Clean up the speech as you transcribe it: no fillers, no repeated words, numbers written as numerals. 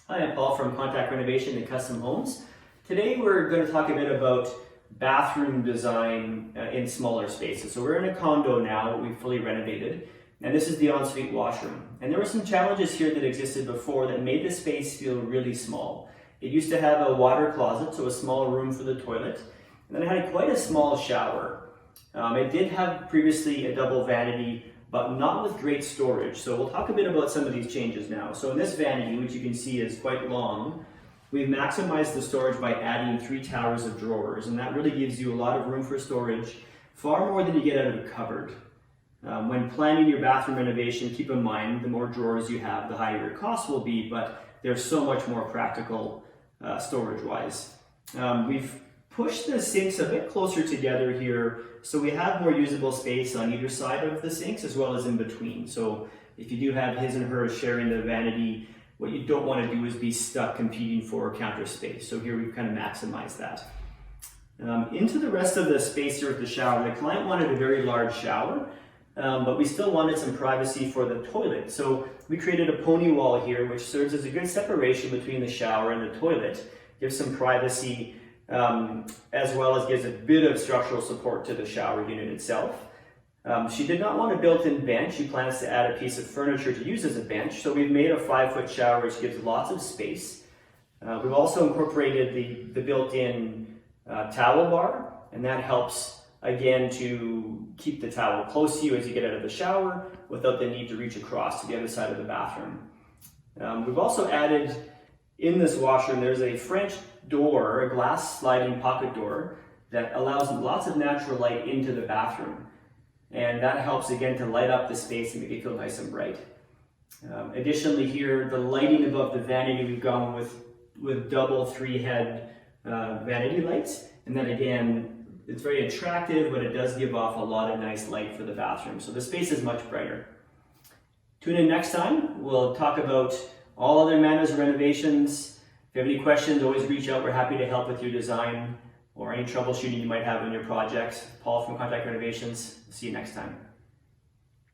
Hi, I'm Paul from Renovation and Custom Homes. Today we're going to talk a bit about bathroom design in smaller spaces. So we're in a condo now that we've fully renovated, and this is the ensuite washroom. And there were some challenges here that existed before that made the space feel really small. It used to have a water closet, so a small room for the toilet, and then it had quite a small shower. It did have previously a double vanity, but not with great storage. So we'll talk a bit about some of these changes now. So in this vanity, which you can see is quite long, we've maximized the storage by adding 3 towers of drawers, and that really gives you a lot of room for storage, far more than you get out of a cupboard. When planning your bathroom renovation, keep in mind the more drawers you have, the higher your cost will be, but they're so much more practical storage-wise. We've push the sinks a bit closer together here so we have more usable space on either side of the sinks as well as in between. So if you do have his and hers sharing the vanity, what you don't want to do is be stuck competing for counter space. So here we've kind of maximized that. Into the rest of the space here with the shower, the client wanted a very large shower, but we still wanted some privacy for the toilet. So we created a pony wall here, which serves as a good separation between the shower and the toilet, gives some privacy, as well as gives a bit of structural support to the shower unit itself. She did not want a built-in bench. She plans to add a piece of furniture to use as a bench, so we've made a 5-foot shower which gives lots of space. We've also incorporated the built-in towel bar, and that helps again to keep the towel close to you as you get out of the shower without the need to reach across to the other side of the bathroom. We've also added in this washroom, there's a French door, a glass sliding pocket door that allows lots of natural light into the bathroom. And that helps again to light up the space and make it feel nice and bright. Additionally here, the lighting above the vanity, we've gone with double 3-head vanity lights. And then again, it's very attractive, but it does give off a lot of nice light for the bathroom. So the space is much brighter. Tune in next time. We'll talk about all other manners of renovations. If you have any questions, always reach out. We're happy to help with your design or any troubleshooting you might have in your projects. Paul from Renovations. See you next time.